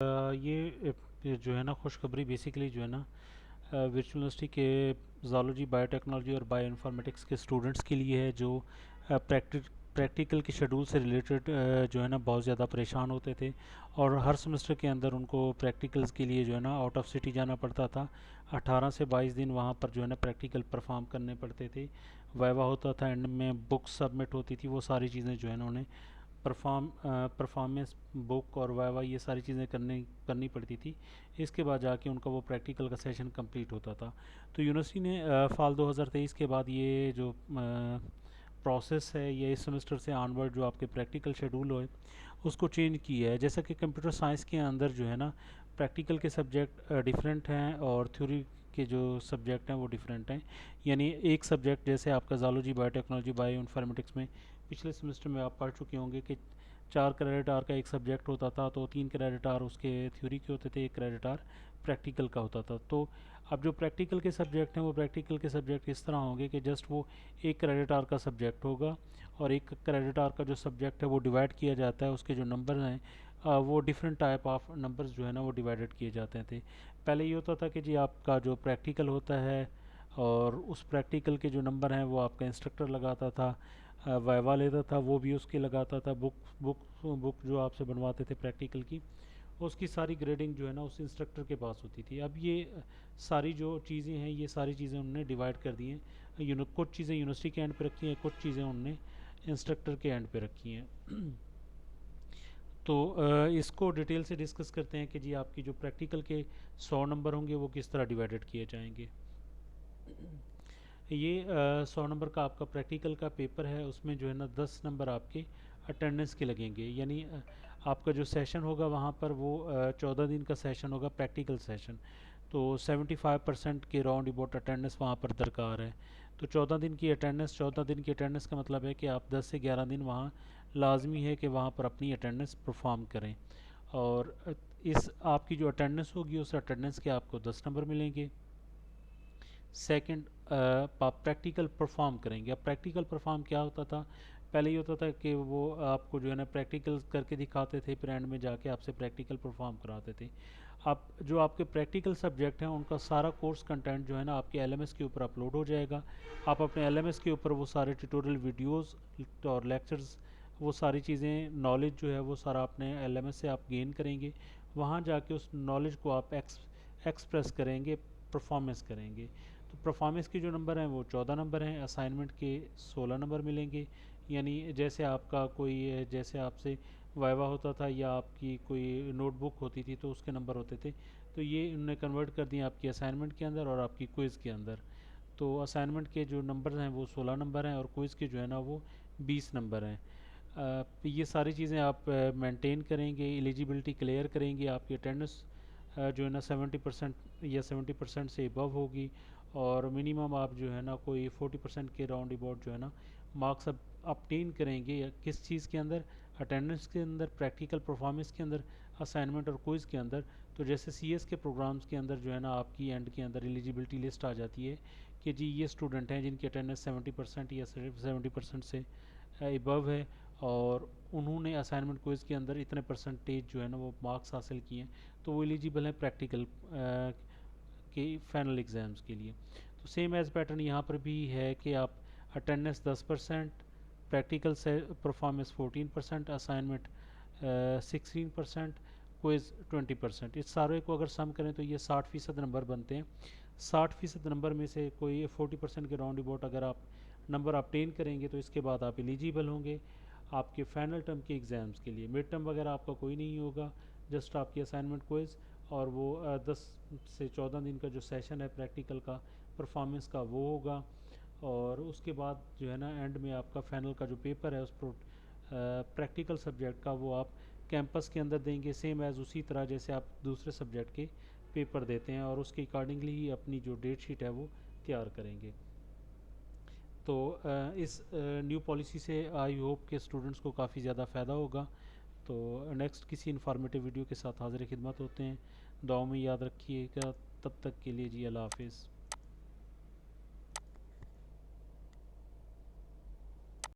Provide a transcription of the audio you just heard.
ये जो है ना खुशखबरी बेसिकली जो है ना वर्चुअल यूनिवर्सिटी के ज़ूलॉजी बायोटेक्नोलॉजी और बायो इन्फॉर्मेटिक्स के स्टूडेंट्स के लिए है जो प्रैक्टिकल के शेड्यूल से रिलेटेड जो है ना बहुत ज़्यादा परेशान होते थे और हर सेमेस्टर के अंदर उनको प्रैक्टिकल्स के लिए जो है ना आउट ऑफ सिटी जाना पड़ता था। 18 से 22 दिन वहाँ पर जो है ना प्रैक्टिकल परफॉर्म करने पड़ते थे। वाइवा होता था, एंड में बुक्स सबमिट होती थी, वो सारी चीज़ें जो है ना उन्हें परफॉर्मेंस बुक और वाइवा ये सारी चीज़ें करनी पड़ती थी। इसके बाद जाके उनका वो प्रैक्टिकल का सेशन कंप्लीट होता था। तो यूनिवर्सिटी ने फाल 2023 के बाद ये जो प्रोसेस है, ये इस सेमेस्टर से ऑनवर्ड जो आपके प्रैक्टिकल शेड्यूल हो उसको चेंज किया है। जैसा कि कंप्यूटर साइंस के अंदर जो है ना प्रैक्टिकल के सब्जेक्ट डिफरेंट हैं और थ्योरी के जो सब्जेक्ट हैं वो डिफरेंट हैं। यानी एक सब्जेक्ट जैसे आपका ज़ूलॉजी बायोटेक्नोलॉजी बायो इन्फॉर्मेटिक्स में पिछले सेमेस्टर में आप पढ़ चुके होंगे कि 4 क्रेडिट आवर का एक सब्जेक्ट होता था, तो 3 क्रेडिट आवर उसके थ्योरी के होते थे, 1 क्रेडिट आवर प्रैक्टिकल का होता था। तो अब जो प्रैक्टिकल के सब्जेक्ट हैं वो प्रैक्टिकल के सब्जेक्ट इस तरह होंगे कि जस्ट वो 1 क्रेडिट आवर का सब्जेक्ट होगा और 1 क्रेडिट आवर का जो सब्जेक्ट है वो डिवाइड किया जाता है। उसके जो नंबर हैं वो डिफरेंट टाइप ऑफ नंबर्स जो है ना वो डिवाइडेड किए जाते थे। पहले ये होता था कि जी आपका जो प्रैक्टिकल होता है और उस प्रैक्टिकल के जो नंबर हैं वो आपका इंस्ट्रक्टर लगाता था, वाइवा लेता था, वो भी उसके लगाता था। बुक जो आपसे बनवाते थे प्रैक्टिकल की, उसकी सारी ग्रेडिंग जो है ना उस इंस्ट्रक्टर के पास होती थी। अब ये सारी जो चीज़ें हैं ये सारी चीज़ें उन्होंने डिवाइड कर दी हैं। कुछ चीज़ें यूनिवर्सिटी के एंड पे रखी हैं, कुछ चीज़ें उन्होंने इंस्ट्रक्टर के एंड पे रखी हैं। तो इसको डिटेल से डिस्कस करते हैं कि जी आपकी जो प्रैक्टिकल के 100 नंबर होंगे वो किस तरह डिवाइडेड किए जाएंगे। ये 100 नंबर का आपका प्रैक्टिकल का पेपर है, उसमें जो है ना 10 नंबर आपके अटेंडेंस के लगेंगे। यानी आपका जो सेशन होगा वहाँ पर वो 14 दिन का सेशन होगा, प्रैक्टिकल सेशन। तो 75% के राउंड अबाउट अटेंडेंस वहाँ पर दरकार है। तो 14 दिन की अटेंडेंस का मतलब है कि आप 10 से 11 दिन वहाँ लाजमी है कि वहाँ पर अपनी अटेंडेंस परफॉर्म करें। और इस आपकी जो अटेंडेंस होगी उस अटेंडेंस के आपको 10 नंबर मिलेंगे। सेकंड, आप प्रैक्टिकल परफॉर्म करेंगे। अब प्रैक्टिकल परफॉर्म क्या होता था? पहले ये होता था कि वो आपको जो है ना प्रैक्टिकल करके दिखाते थे, फिर एंड में जाके आपसे प्रैक्टिकल परफॉर्म कराते थे। अब जो आपके प्रैक्टिकल सब्जेक्ट हैं उनका सारा कोर्स कंटेंट जो है ना आपके एलएमएस के ऊपर अपलोड हो जाएगा। आप अपने एलएमएस के ऊपर वो सारे ट्यूटोरियल वीडियोस और लेक्चर्स, वो सारी चीज़ें, नॉलेज जो है वो सारा अपने एलएमएस से आप गेन करेंगे। वहाँ जाके उस नॉलेज को आप एक्सप्रेस करेंगे, परफॉर्मेंस करेंगे। तो परफॉर्मेंस के जो नंबर हैं वो 14 नंबर हैं, असाइनमेंट के 16 नंबर मिलेंगे। यानी जैसे आपका कोई, जैसे आपसे वाइवा होता था या आपकी कोई नोटबुक होती थी तो उसके नंबर होते थे, तो ये इन्होंने कन्वर्ट कर दिए आपकी असाइनमेंट के अंदर और आपकी क्विज़ के अंदर। तो असाइनमेंट के जो नंबर हैं वो 16 नंबर हैं और क्विज़ के जो है ना वो 20 नंबर हैं। ये सारी चीज़ें आप मेंटेन करेंगे, एलिजिबिलिटी क्लियर करेंगे, आपकी अटेंडेंस जो है ना 70% या 70% से अबव होगी और मिनिमम आप जो है ना कोई 40% के राउंड अबाउट जो है ना मार्क्स अब अपटेन करेंगे। या किस चीज़ के अंदर? अटेंडेंस के अंदर, प्रैक्टिकल परफॉर्मेंस के अंदर, असाइनमेंट और क्विज़ के अंदर। तो जैसे सीएस के प्रोग्राम्स के अंदर जो है ना आपकी एंड के अंदर एलिजिबिलिटी लिस्ट आ जाती है कि जी ये स्टूडेंट हैं जिनकी अटेंडेंस 70% या 70% से अबव है और उन्होंने असाइनमेंट क्विज़ के अंदर इतने परसेंटेज जो है ना वो मार्क्स हासिल किए हैं, तो वो एलिजिबल है प्रैक्टिकल के फाइनल एग्ज़ाम्स के लिए। तो सेम एज़ पैटर्न यहाँ पर भी है कि आप अटेंडेंस 10%, प्रैक्टिकल से परफॉर्मेंस 14%, असाइनमेंट 16%, क्विज़ 20%। इस सारे को अगर सम करें तो ये 60% नंबर बनते हैं। 60% नंबर में से कोई 40% के राउंड अबाउट अगर आप नंबर ऑब्टेन करेंगे तो इसके बाद आप एलिजिबल होंगे आपके फाइनल टर्म के एग्ज़ाम्स के लिए। मिड टर्म वगैरह आपका कोई नहीं होगा, जस्ट आपकी असाइनमेंट क्विज़ और वो 10 से 14 दिन का जो सेशन है प्रैक्टिकल का, परफॉर्मेंस का, वो होगा। और उसके बाद जो है ना एंड में आपका फाइनल का जो पेपर है उस प्रैक्टिकल सब्जेक्ट का वो आप कैंपस के अंदर देंगे, सेम एज़ उसी तरह जैसे आप दूसरे सब्जेक्ट के पेपर देते हैं और उसके अकॉर्डिंगली ही अपनी जो डेट शीट है वो तैयार करेंगे। तो इस न्यू पॉलिसी से आई होप के स्टूडेंट्स को काफ़ी ज़्यादा फ़ायदा होगा। तो नेक्स्ट किसी इन्फॉर्मेटिव वीडियो के साथ हाज़िर खिदमत होते हैं। दुआओं में याद रखिएगा। तब तक के लिए जी अल्लाह हाफिज़।